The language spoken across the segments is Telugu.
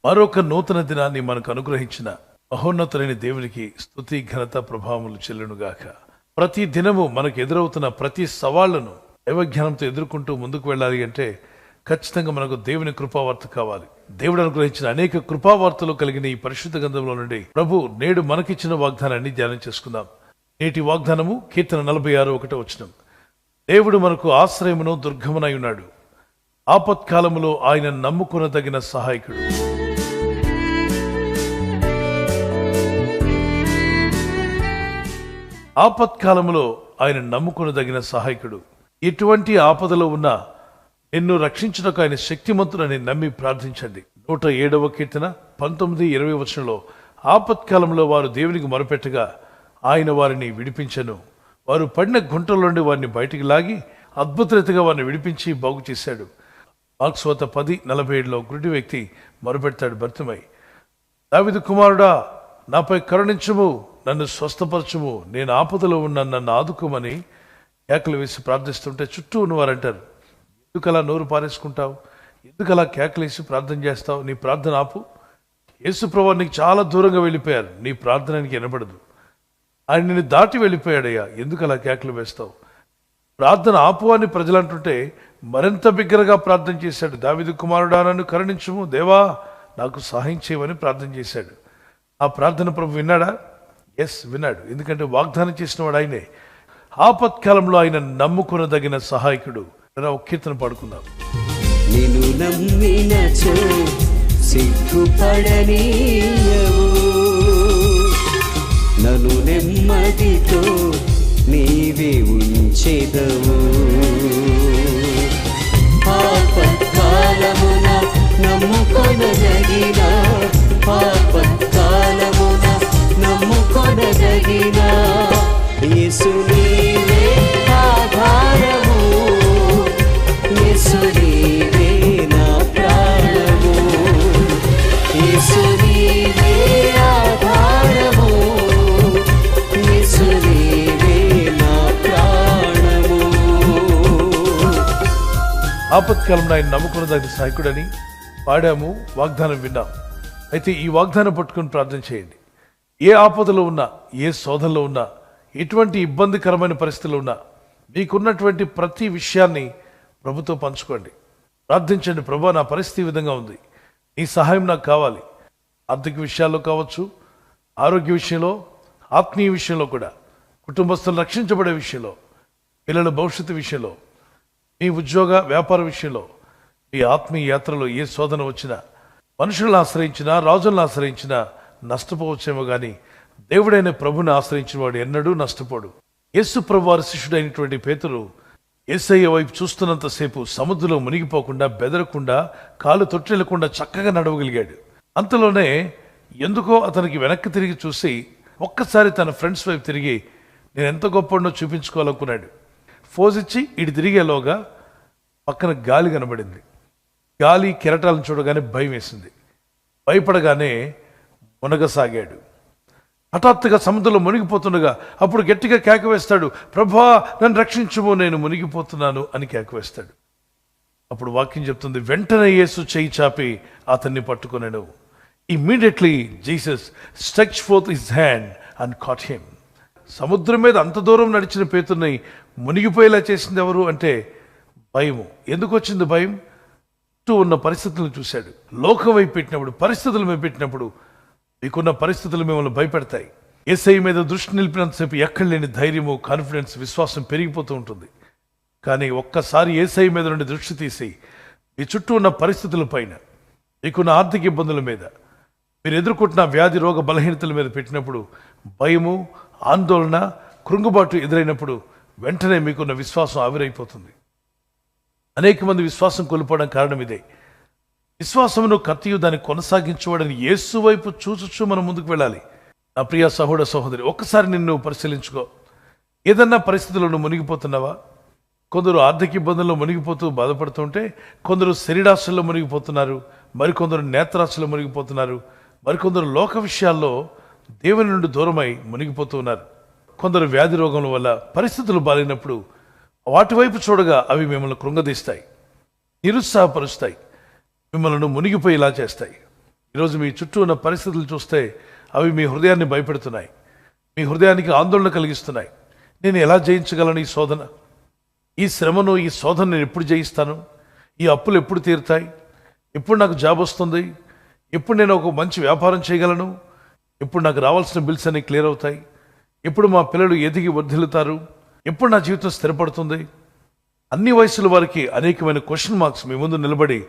మరొక నూతన దినాన్ని మనకు అనుగ్రహించిన మహోన్నతులైన దేవునికి స్తుతి ఘనత ప్రభావములు చెల్లునుగాక. ప్రతి దినము మనకు ఎదురవుతున్న ప్రతి సవాళ్లను దైవజ్ఞానంతో ఎదుర్కొంటూ ముందుకు వెళ్ళాలి అంటే ఖచ్చితంగా మనకు దేవుని కృపావార్త కావాలి. దేవుడు అనుగ్రహించిన అనేక కృపావార్తలు కలిగిన ఈ పరిశుద్ధ గ్రంథంలో నుండి ప్రభు నేడు మనకిచ్చిన వాగ్దానాన్ని ధ్యానం చేసుకుందాం. నేటి వాగ్దానము కీర్తన 46:1. దేవుడు మనకు ఆశ్రయమును దుర్గమునై ఉన్నాడు, ఆపత్కాలములో ఆయన నమ్ముకొనదగిన సహాయకుడు. ఆపత్కాలములో ఆయన నమ్ముకొనదగిన సహాయకుడు. ఎటువంటి ఆపదలో ఉన్నా నిన్ను రక్షించుటకు ఆయన శక్తిమంతుడని నమ్మి ప్రార్థించండి. 107వ కీర్తన 19-20 ఆపత్కాలంలో వారు దేవునికి మొరపెట్టగా ఆయన వారిని విడిపించెను. వారు పడిన గుంటల నుండి వారిని బయటికి లాగి అద్భుత రీతిగా వారిని విడిపించి బాగు చేశాడు. మార్క్స్ 10:47 గుడ్డి వ్యక్తి మొరపెడతాడు భర్తమై, దావీదు కుమారుడా నాపై కరుణించుము, నన్ను స్వస్థపరచుము, నేను ఆపదలో ఉన్నాను, నన్ను ఆదుకోమని కేకలు వేసి ప్రార్థిస్తుంటే చుట్టూ ఉన్నవారు అంటారు, ఎందుకలా నోరు పారేసుకుంటావు, ఎందుకలా కేకలేసి ప్రార్థన చేస్తావు, నీ ప్రార్థన ఆపు. యేసు ప్రభువు నీకు చాలా దూరంగా వెళ్ళిపోయారు, నీ ప్రార్థనకి వినపడదు, ఆయన నిన్ను దాటి వెళ్ళిపోయాడయ్యా, ఎందుకలా కేకలు వేస్తావు, ప్రార్థన ఆపు అని ప్రజలు అంటుంటే మరింత బిగ్గరగా ప్రార్థన చేశాడు. దావీదు కుమారుడా నన్ను కరుణించుము, దేవా నాకు సహాయం చేయమని ప్రార్థన చేశాడు. ఆ ప్రార్థన ప్రభు విన్నాడా? ఎస్, విన్నాడు. ఎందుకంటే వాగ్దానం చేసిన వాడు ఆయనే. ఆపత్కాలంలో ఆయన నమ్ముకొనదగిన సహాయకుడు. ఒక కీర్తన పాడుకుందాం. నిన్ను నమ్మినచో సిగ్గుపడనీయవు, నన్ను నెమ్మదితో నీవే ఉంచెదవు. ఆపత్కాలమున నమ్ముకొనదగిన, ఆపత్కాలమున నమ్ముకొనదగిన యేసు నీవే ఆధారము, యేసు నీవే నా ప్రాణము, యేసు నీవే ఆధారము, యేసు నీవే నా ప్రాణము. ఆపత్కాలంలో ఆయన నమ్ముకున్నదగిన సహాయకుడని పాడాము, వాగ్దానం విన్నాం. అయితే ఈ వాగ్దానం పట్టుకుని ప్రార్థన చేయండి. ఏ ఆపదలో ఉన్నా, ఏ శోధనలో ఉన్నా, ఎటువంటి ఇబ్బందికరమైన పరిస్థితుల్లో ఉన్నా మీకున్నటువంటి ప్రతి విషయాన్ని ప్రభుతో పంచుకోండి. ప్రార్థించండి, ప్రభు నా పరిస్థితి ఈ విధంగా ఉంది, నీ సహాయం నాకు కావాలి. ఆర్థిక విషయాల్లో కావచ్చు, ఆరోగ్య విషయంలో, ఆత్మీయ విషయంలో కూడా, కుటుంబస్తులు రక్షించబడే విషయంలో, పిల్లల భవిష్యత్తు విషయంలో, మీ ఉద్యోగ వ్యాపార విషయంలో, మీ ఆత్మీయ యాత్రలో ఏ శోధన వచ్చినా, మనుషులను ఆశ్రయించినా, రాజులను ఆశ్రయించినా నష్టపోవచ్చేమో కానీ దేవుడైన ప్రభుని ఆశ్రయించిన వాడు ఎన్నడూ నష్టపోడు. యేసు ప్రభు వారి శిష్యుడైనటువంటి పేతురు యేసయ్య వైపు చూస్తున్నంతసేపు సముద్రంలో మునిగిపోకుండా, బెదరకుండా, కాలు తొట్టెళ్లకుండా చక్కగా నడవగలిగాడు. అంతలోనే ఎందుకో అతనికి వెనక్కి తిరిగి చూసి ఒక్కసారి తన ఫ్రెండ్స్ వైపు తిరిగి నేను ఎంత గొప్పనో చూపించుకోవాలనుకున్నాడు. ఫోజిచ్చి ఇటు తిరిగేలోగా పక్కన గాలి కనబడింది. గాలి కెరటాలను చూడగానే భయం వేసింది. భయపడగానే మునగసాగాడు. హఠాత్తుగా సముద్రంలో మునిగిపోతుండగా అప్పుడు గట్టిగా కేక వేస్తాడు, ప్రభువా నన్ను రక్షించుము, నేను మునిగిపోతున్నాను అని కేక వేస్తాడు. అప్పుడు వాక్యం చెప్తుంది, వెంటనే యేసు చేయి చాపి అతన్ని పట్టుకొనెను. Immediately Jesus stretched forth his hand and caught him. సముద్రం మీద అంత దూరం నడిచిన పేతుర్ని మునిగిపోయేలా చేసింది ఎవరు అంటే భయము. ఎందుకు వచ్చింది భయం? చుట్టూ ఉన్న పరిస్థితులను చూశాడు. లోకం వైపు పెట్టినప్పుడు, పరిస్థితుల మీద పెట్టినప్పుడు మీకున్న పరిస్థితులు మిమ్మల్ని భయపెడతాయి. యేసయ్య మీద దృష్టి నిలిపినంతసేపు ఎక్కడ లేని ధైర్యము, కాన్ఫిడెన్స్, విశ్వాసం పెరిగిపోతూ ఉంటుంది. కానీ ఒక్కసారి యేసయ్య మీద నుండి దృష్టి తీసి మీ చుట్టూ ఉన్న పరిస్థితుల పైన, మీకున్న ఆర్థిక ఇబ్బందుల మీద, మీరు ఎదుర్కొంటున్న వ్యాధి రోగ బలహీనతల మీద పెట్టినప్పుడు భయము, ఆందోళన, కృంగుబాటు ఎదురైనప్పుడు వెంటనే మీకున్న విశ్వాసం ఆవిరైపోతుంది. అనేక మంది విశ్వాసం కోల్పోవడం కారణం ఇదే. విశ్వాసమును కత్తియు దాన్ని కొనసాగించువాడని యేసు వైపు చూచుచూ మనం ముందుకు వెళ్ళాలి. నా ప్రియ సహోదర సహోదరి, ఒక్కసారి నిన్ను పరిశీలించుకో. ఏదన్నా పరిస్థితుల్లో నువ్వు మునిగిపోతున్నావా? కొందరు ఆర్థిక ఇబ్బందుల్లో మునిగిపోతూ బాధపడుతుంటే, కొందరు శరీరాశల్లో మునిగిపోతున్నారు, మరికొందరు నేత్రాశలో మునిగిపోతున్నారు, మరికొందరు లోక విషయాల్లో దేవుని నుండి దూరమై మునిగిపోతూ ఉన్నారు. కొందరు వ్యాధి రోగముల వల్ల పరిస్థితులు బాలేనప్పుడు వాటి వైపు చూడగా అవి మిమ్మల్ని కృంగదీస్తాయి, నిరుత్సాహపరుస్తాయి, మిమ్మల్ని మునిగిపోయేలా చేస్తాయి. ఈరోజు మీ చుట్టూ ఉన్న పరిస్థితులు చూస్తే అవి మీ హృదయాన్ని భయపెడుతున్నాయి, మీ హృదయానికి ఆందోళన కలిగిస్తున్నాయి. నేను ఎలా జయించగలను ఈ శోధన, ఈ శ్రమను, ఈ శోధన నేను ఎప్పుడు జయిస్తాను, ఈ అప్పులు ఎప్పుడు తీరుతాయి, ఎప్పుడు నాకు జాబ్ వస్తుంది, ఎప్పుడు నేను ఒక మంచి వ్యాపారం చేయగలను, ఎప్పుడు నాకు రావాల్సిన బిల్స్ అన్ని క్లియర్ అవుతాయి, ఎప్పుడు మా పిల్లలు ఎదిగి వర్ధిల్లుతారు, ఎప్పుడు నా జీవితం స్థిరపడుతుంది. అన్ని వయసుల వారికి అనేకమైన క్వశ్చన్ మార్క్స్ మీ ముందు నిలబడి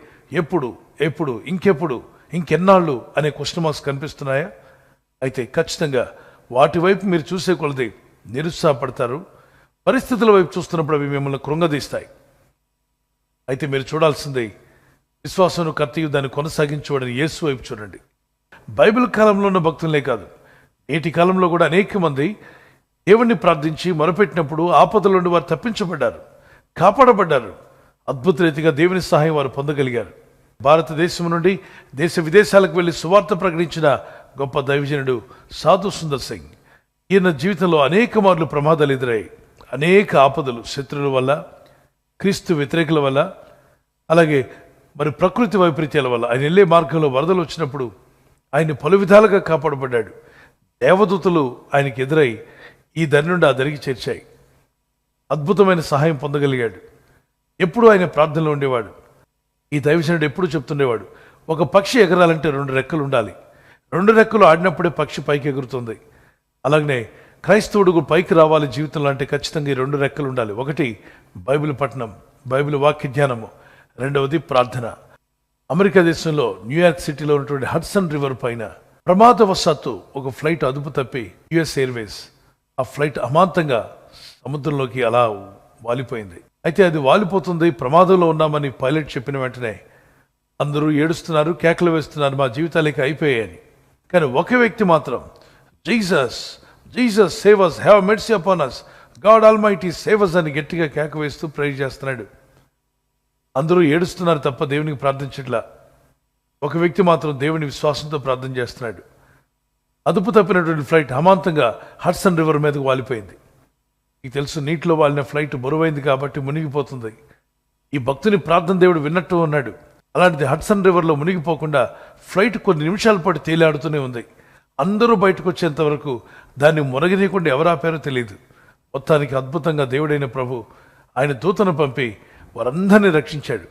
ఎప్పుడు ఎప్పుడు ఇంకెప్పుడు ఇంకెన్నాళ్ళు అనే క్వశ్చన్ మార్క్స్ కనిపిస్తున్నాయా? అయితే ఖచ్చితంగా వాటి వైపు మీరు చూసే కొలది నిరుత్సాహపడతారు. పరిస్థితుల వైపు చూస్తున్నప్పుడు అవి మిమ్మల్ని కృంగదీస్తాయి. అయితే మీరు చూడాల్సింది విశ్వాసం కర్తయు దాన్ని కొనసాగించబడిన యేసు వైపు చూడండి. బైబిల్ కాలంలో ఉన్న భక్తులే కాదు, నేటి కాలంలో కూడా అనేక మంది దేవుణ్ణి ప్రార్థించి మొరపెట్టినప్పుడు ఆపదల నుండి వారు తప్పించబడ్డారు, కాపాడబడ్డారు. అద్భుత రీతిగా దేవుని సహాయం వారు పొందగలిగారు. భారతదేశం నుండి దేశ విదేశాలకు వెళ్లి సువార్త ప్రకటించిన గొప్ప దైవజనుడు సాధు సుందర్ సింగ్. ఈయన జీవితంలో అనేక మార్లు ప్రమాదాలు ఎదురయ్యాయి, అనేక ఆపదలు శత్రువుల వల్ల, క్రీస్తు వ్యతిరేకుల వల్ల, అలాగే మరి ప్రకృతి వైపరీత్యాల వల్ల. ఆయన వెళ్ళే మార్గంలో వరదలు వచ్చినప్పుడు ఆయన పలు విధాలుగా కాపాడబడ్డాడు. దేవదూతలు ఆయనకి ఎదురై ఈ దరి నుండి ఆ దరికి చేర్చాయి. అద్భుతమైన సహాయం పొందగలిగాడు. ఎప్పుడు ఆయన ప్రార్థనలో ఉండేవాడు. ఈ దైవజనుడు ఎప్పుడు చెప్తుండేవాడు, ఒక పక్షి ఎగరాలంటే 2 రెక్కలు ఉండాలి, 2 రెక్కలు ఆడినప్పుడే పక్షి పైకి ఎగురుతుంది. అలాగనే క్రైస్తవుడు పైకి రావాలి జీవితంలో అంటే ఖచ్చితంగా ఈ 2 రెక్కలు ఉండాలి. ఒకటి బైబిల్ పఠనం, బైబిల్ వాక్య ధ్యానము, రెండవది ప్రార్థన. అమెరికా దేశంలో న్యూయార్క్ సిటీలో ఉన్నటువంటి హడ్సన్ రివర్ పైన ప్రమాదవశాత్తు ఒక ఫ్లైట్ అదుపు తప్పి యుఎస్ ఎయిర్వేస్ ఆ ఫ్లైట్ అమాంతంగా సముద్రంలోకి అలా వాలిపోయింది. అయితే అది వాలిపోతుంది, ప్రమాదంలో ఉన్నామని పైలట్ చెప్పిన వెంటనే అందరూ ఏడుస్తున్నారు, కేకలు వేస్తున్నారు, మా జీవితాలకి అయిపోయాయని. కానీ ఒక వ్యక్తి మాత్రం Jesus Jesus save us, have mercy upon us, God almighty save us అని గట్టిగా కేక వేస్తూ ప్రేయర్ చేస్తున్నాడు. అందరూ ఏడుస్తున్నారు తప్ప దేవునికి ప్రార్థించట్లా. ఒక వ్యక్తి మాత్రం దేవుని విశ్వాసంతో ప్రార్థన చేస్తున్నాడు. అదుపు తప్పినటువంటి ఫ్లైట్ అమాంతంగా హడ్సన్ రివర్ మీదకు వాలిపోయింది. మీకు తెలుసు, నీటిలో వాలిన ఫ్లైట్ బరువైంది కాబట్టి మునిగిపోతుంది. ఈ భక్తుని ప్రార్థన దేవుడు విన్నట్టు ఉన్నాడు. అలాంటిది హడ్సన్ రివర్లో మునిగిపోకుండా ఫ్లైట్ కొన్ని నిమిషాల పాటు తేలియాడుతూనే ఉంది. అందరూ బయటకు వచ్చేంత వరకు దాన్ని మునగనీయకుండా ఎవరు ఆపారో తెలియదు. మొత్తానికి అద్భుతంగా దేవుడైన ప్రభు ఆయన దూతను పంపి వారందరినీ రక్షించాడు.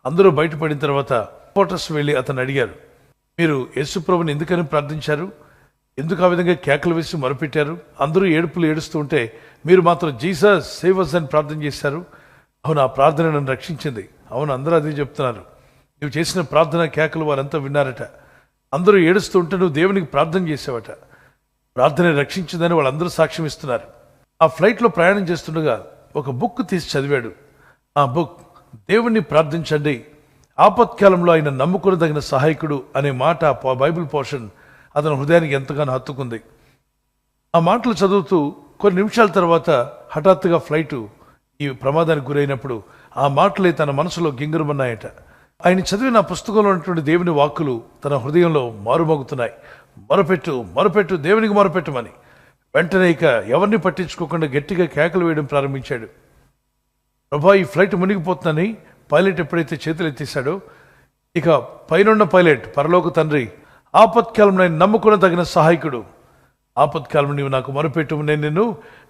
అందరూ బయటపడిన తర్వాత రిపోర్టర్స్ వెళ్ళి అతను అడిగారు, మీరు యేసు ప్రభుని ఎందుకని ప్రార్థించారు, ఎందుకు ఆ విధంగా కేకలు వేసి మొరపెట్టారు, అందరూ ఏడుపులు ఏడుస్తూ ఉంటే మీరు మాత్రం జీసస్ సేవ్ us అని ప్రార్థన చేశారు. అవును, ఆ ప్రార్థన నన్ను రక్షించింది. అవును, అందరూ అదే చెప్తున్నారు. నువ్వు చేసిన ప్రార్థన కేకలు వారంతా విన్నారట. అందరూ ఏడుస్తూ ఉంటే నువ్వు దేవునికి ప్రార్థన చేసావట, ప్రార్థన రక్షించిందని వాళ్ళందరూ సాక్ష్యం ఇస్తున్నారు. ఆ ఫ్లైట్లో ప్రయాణం చేస్తుండగా ఒక బుక్ తీసి చదివాడు. ఆ బుక్ దేవుణ్ణి ప్రార్థించండి, ఆపత్కాలంలో ఆయన నమ్ముకొనదగిన సహాయకుడు అనే మాట, బైబిల్ పోర్షన్ అతని హృదయానికి ఎంతగానో హత్తుకుంది. ఆ మాటలు చదువుతూ కొన్ని నిమిషాల తర్వాత హఠాత్తుగా ఫ్లైటు ఈ ప్రమాదానికి గురైనప్పుడు ఆ మాటలే తన మనసులో గింగురమన్నాయట. ఆయన చదివిన పుస్తకంలో ఉన్నటువంటి దేవుని వాక్కులు తన హృదయంలో మారుమోగుతున్నాయి. మొరపెట్టు మొరపెట్టు, దేవునికి మొరపెట్టమని. వెంటనే ఇక ఎవరిని పట్టించుకోకుండా గట్టిగా కేకలు వేయడం ప్రారంభించాడు. ప్రభా, ఈ ఫ్లైట్ మునిగిపోతుందని పైలట్ ఎప్పుడైతే చేతులు ఎత్తేశాడో, ఇక పైనున్న పైలట్ పరలోక తండ్రి, ఆపత్కాలంలో నేను నమ్ముకొనదగిన సహాయకుడు, ఆపత్కాలం నీవు నాకు మొరపెట్టు, నేను నిన్ను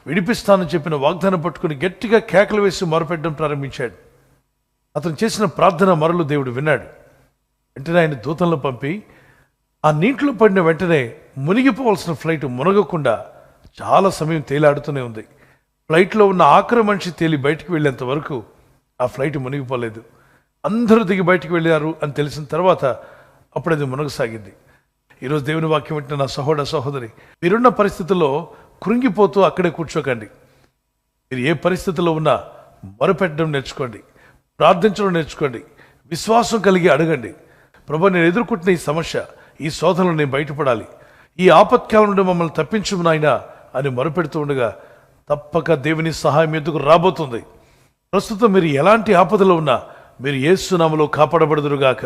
విడిపిస్తానని చెప్పిన వాగ్దానం పట్టుకుని గట్టిగా కేకలు వేసి మొరపెట్టడం ప్రారంభించాడు. అతను చేసిన ప్రార్థన మరలు దేవుడు విన్నాడు. వెంటనే ఆయన దూతలను పంపి ఆ నీటిలో పడిన వెంటనే మునిగిపోవాల్సిన ఫ్లైట్ మునగకుండా చాలా సమయం తేలాడుతూనే ఉంది. ఫ్లైట్లో ఉన్న ఆఖరి మనిషి తేలి బయటికి వెళ్ళేంత వరకు ఆ ఫ్లైట్ మునిగిపోలేదు. అందరూ దిగి బయటికి వెళ్ళారు అని తెలిసిన తర్వాత అప్పుడు అది మునగసాగింది. ఈరోజు దేవుని వాక్యం వింటున్న నా సహోదర సహోదరి, మీరున్న పరిస్థితుల్లో కృంగిపోతూ అక్కడే కూర్చోకండి. మీరు ఏ పరిస్థితుల్లో ఉన్నా మొరపెట్టడం నేర్చుకోండి, ప్రార్థించడం నేర్చుకోండి, విశ్వాసం కలిగి అడగండి. ప్రభు, నేను ఎదుర్కొంటున్న ఈ సమస్య, ఈ శోధనలో నేను బయటపడాలి, ఈ ఆపత్కాలం నుండి మమ్మల్ని తప్పించు నాయనా అని మొరపెడుతూ ఉండగా తప్పక దేవుని సహాయం ఎందుకు రాబోతుంది. ప్రస్తుతం మీరు ఎలాంటి ఆపదలో ఉన్నా మీరు యేసు నామములో కాపాడబడుదురుగాక.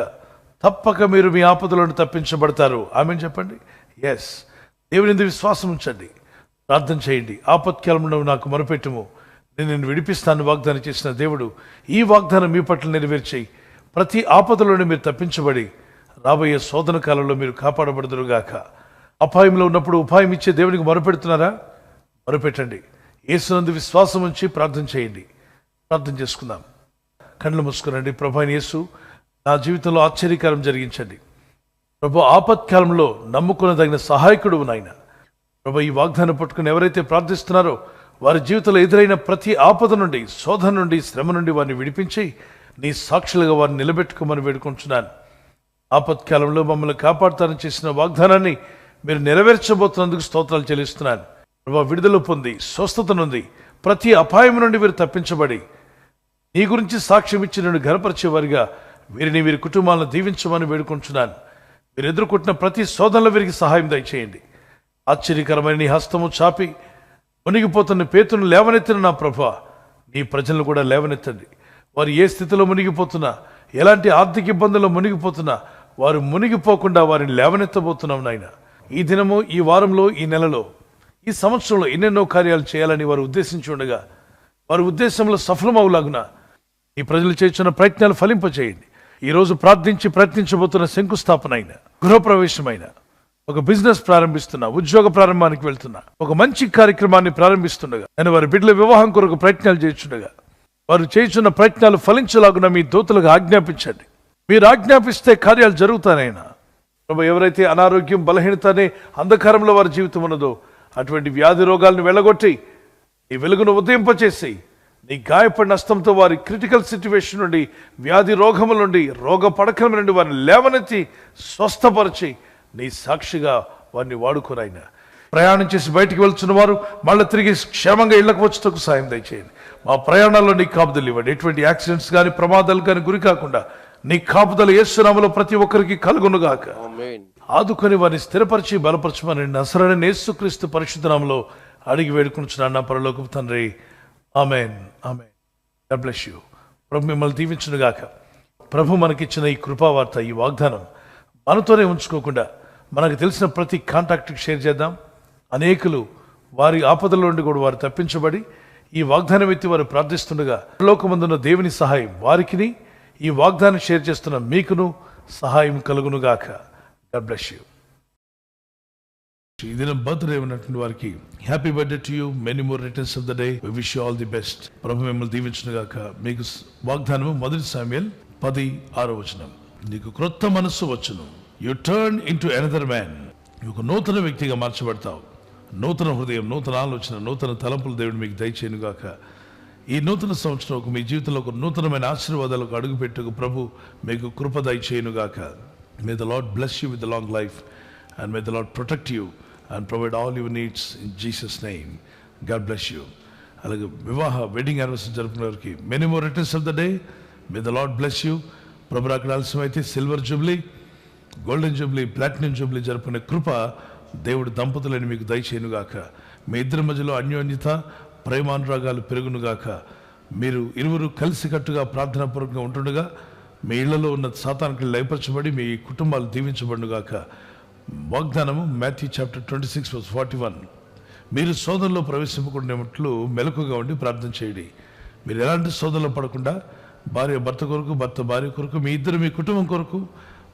తప్పక మీరు మీ ఆపదలను తప్పించబడతారు. ఆమేన్ చెప్పండి. ఎస్, దేవుని యందు విశ్వాసం ఉంచండి, ప్రార్థన చేయండి. ఆపత్కాలంలో నాకు మొరపెట్టుము, నేను నిన్ను విడిపిస్తాను వాగ్దానం చేసిన దేవుడు ఈ వాగ్దానం మీ పట్ల నెరవేర్చి ప్రతి ఆపదలోనే మీరు తప్పించబడి రాబోయే శోధన కాలంలో మీరు కాపాడబడుదురుగాక. అపాయంలో ఉన్నప్పుడు ఉపాయం ఇచ్చే దేవునికి మొరపెడుతున్నారా? మొరపెట్టండి. యేసునందు విశ్వాసం ఉంచి ప్రార్థన చేయండి. ప్రార్థన చేసుకుందాం. కళ్ళు మూసుకునండి. ప్రభు అయిన యేసు, నా జీవితంలో ఆశ్చర్యకారం జరిగించండి. ప్రభు, ఆపత్కాలంలో నమ్ముకునదగిన సహాయకుడు నాయన. ప్రభు, ఈ వాగ్దానం పట్టుకుని ఎవరైతే ప్రార్థిస్తున్నారో వారి జీవితంలో ఎదురైన ప్రతి ఆపద నుండి, శోధన నుండి, శ్రమ నుండి వారిని విడిపించి నీ సాక్షులుగా వారిని నిలబెట్టుకోమని వేడుకుంటున్నాను. ఆపత్కాలంలో మమ్మల్ని కాపాడుతానని చేసిన వాగ్దానాన్ని మీరు నెరవేర్చబోతున్నందుకు స్తోత్రాలు చెల్లిస్తున్నాను. ప్రభు, విడుదల పొంది స్వస్థత నుండి, ప్రతి అపాయం నుండి వీరు తప్పించబడి నీ గురించి సాక్ష్యం ఇచ్చి నన్ను ఘనపరిచేవారిగా వీరిని, వీరి కుటుంబాలను దీవించమని వేడుకుంటున్నాను. మీరు ఎదుర్కొంటున్న ప్రతి శోధనలో వీరికి సహాయం దయచేయండి. ఆశ్చర్యకరమైన నీ హస్తము చాపి మునిగిపోతున్న పేతును లేవనెత్తిన నా ప్రభువా, నీ ప్రజలను కూడా లేవనెత్తండి. వారు ఏ స్థితిలో మునిగిపోతున్నా, ఎలాంటి ఆర్థిక ఇబ్బందుల్లో మునిగిపోతున్నా వారు మునిగిపోకుండా వారిని లేవనెత్తబోతున్నాం నాయన. ఈ దినము, ఈ వారంలో, ఈ నెలలో, ఈ సంవత్సరంలో ఎన్నెన్నో కార్యాలు చేయాలని వారు ఉద్దేశించి ఉండగా వారి ఉద్దేశంలో సఫలమవులాగున ఈ ప్రజలు చేస్తున్న ప్రయత్నాలు ఫలింపచేయండి. ఈరోజు ప్రార్థించి ప్రయత్నించబోతున్న శంకుస్థాపన అయిన, గృహప్రవేశమైన, ఒక బిజినెస్ ప్రారంభిస్తున్నా, ఉద్యోగ ప్రారంభానికి వెళ్తున్నా, ఒక మంచి కార్యక్రమాన్ని ప్రారంభిస్తుండగా, నేను వారి బిడ్డల వివాహం కొరకు ప్రయత్నాలు చేస్తుండగా వారు చేస్తున్న ప్రయత్నాలు ఫలించలాగున మీ దూతలకు ఆజ్ఞాపించండి. మీరు ఆజ్ఞాపిస్తే కార్యాలు జరుగుతానైనా. ప్రభు, ఎవరైతే అనారోగ్యం, బలహీనత అనే అంధకారంలో వారి జీవితం ఉన్నదో అటువంటి వ్యాధి రోగాలను వెళ్ళగొట్టి ఈ వెలుగును ఉదయింపచేసి నీ గాయపడిన హస్తంతో వారి క్రిటికల్ సిచ్యువేషన్ నుండి, వ్యాధి రోగముల నుండి, రోగ పడకల నుండి వారిని లేవనెత్తి స్వస్థపరిచి నీ సాక్షిగా వారిని వాడుకోనైనా. ప్రయాణం చేసి బయటికి వెళ్తున్న వారు మళ్ళీ తిరిగి క్షేమంగా ఇళ్లకు వచ్చేందుకు సాయం దయచేయండి. మా ప్రయాణాల్లో నీ కాపుదలు ఇవ్వండి. ఎటువంటి యాక్సిడెంట్స్ కానీ, ప్రమాదాలు కానీ గురి కాకుండా నీ కాపుదలు యేసు నామములో ప్రతి ఒక్కరికి కలుగునుగాక. ఆదుకొని వారిని స్థిరపరిచి బలపరచమని నజరేయుడైన యేసుక్రీస్తు పరిశుద్ధ నామములో అడిగి వేడుకుంటున్నాను నా పరలోకపు తండ్రి. ఆమేన్, ఆమేన్. God bless you. ప్రభు మిమ్మల్ని దీవించునుగాక. ప్రభు మనకిచ్చిన ఈ కృపావార్త, ఈ వాగ్దానం మనతోనే ఉంచుకోకుండా మనకు తెలిసిన ప్రతి కాంటాక్ట్కి షేర్ చేద్దాం. అనేకులు వారి ఆపదల నుండి కూడా వారు తప్పించబడి ఈ వాగ్దానం ఎత్తి వారు ప్రార్థిస్తుండగా పరలోకమందున్న దేవుని సహాయం వారికిని, ఈ వాగ్దానం షేర్ చేస్తున్న మీకును సహాయం కలుగునుగాక. God bless you. ఈ దినం బర్త్డే ఉన్నటువంటి వారికి happy birthday to you. Many more returns of the day. We wish you all the best. ప్రభు మిమ్మల్ని దీవించునుగాక. మీకు వాగ్దానము 1 శామ్యూయల్ 10:6 నీకు క్రొత్త మనస్సు వచ్చును. U turn into another man. ఒక నూతన వ్యక్తిగా మార్చబడతావు. నూతన హృదయం, నూతన ఆలోచన, నూతన తలంపులు దేవుడు మీకు దయచేయునుగాక. ఈ నూతన సంవత్సరం మీ జీవితంలో ఒక నూతనమైన ఆశీర్వాదాలకు అడుగుపెట్టుకు ప్రభు మీకు కృప దయచేయునుగాక. May the Lord bless you with the long life and may the Lord protect you and provide all your needs in Jesus' name. God bless you. అలాగే వెడ్డింగ్ యానివర్సరీ జరుపుకునే వారికి many more returns of the day. May the Lord bless you. ప్రభు అక్కడ ఆలస్యమైతే silver jubilee, golden jubilee, platinum jubilee జరుపుకునే కృప దేవుడు దంపతులని మీకు దయచేయునుగాక. మీ ఇద్దరి మధ్యలో అన్యోన్యత, ప్రేమానురాగాలు పెరుగునుగాక. మీరు ఇరువురు కలిసికట్టుగా ప్రార్థనాపూర్వకంగా ఉంటుండగా మీ ఇళ్లలో ఉన్న సాతానికి లయపరచబడి మీ కుటుంబాలు దీవించబడునుగాక. వాగ్దానము మాథ్యూ చాప్టర్ 26:41. మీరు శోధనలో ప్రవేశింపకుండాట్లు మెలకుగా ఉండి ప్రార్థన చేయండి. మీరు ఎలాంటి శోధనలో పడకుండా భార్య భర్త కొరకు, భర్త భార్య కొరకు, మీ ఇద్దరు మీ కుటుంబం కొరకు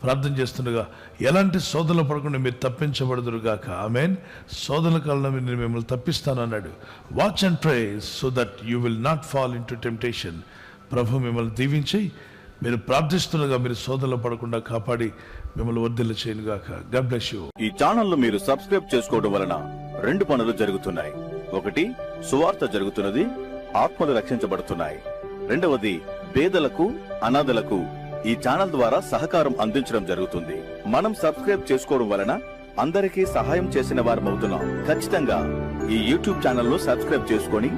ప్రార్థన చేస్తుండగా ఎలాంటి శోధనలో పడకుండా మీరు తప్పించబడదురుగాక. ఆమేన్. శోధన కాలంలో నేను మిమ్మల్ని తప్పిస్తాను అన్నాడు. Watch and pray so that you will not fall into temptation. ప్రభు మిమ్మల్ని దీవించి మీరు ప్రార్థిస్తుండగా మీరు శోధనలో పడకుండా కాపాడి మిమ్మల్ని వర్ధిల్ల చేయనుగాక. God bless you. ఈ ఛానల్ ను మీరు సబ్స్క్రైబ్ చేసుకోవడం వలన 2 పనులు జరుగుతున్నాయి. ఒకటి, సువార్త జరుగుతున్నది, ఆత్మలు రక్షించబడుతున్నాయి. రెండవది, పేదలకు, అనాథలకు ఈ ఛానల్ ద్వారా సహకారం అందించడం జరుగుతుంది. మనం సబ్స్క్రైబ్ చేసుకోవడం వలన అందరికీ సహాయం చేసిన వారమవుతున్నాం. ఖచ్చితంగా ఈ యూట్యూబ్ ఛానల్ ను సబ్స్క్రైబ్ చేసుకొని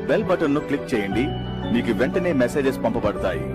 బెల్ బటన్ ను క్లిక్ చేయండి. మీకు వెంటనే మెసేజెస్ పంపబడతాయి.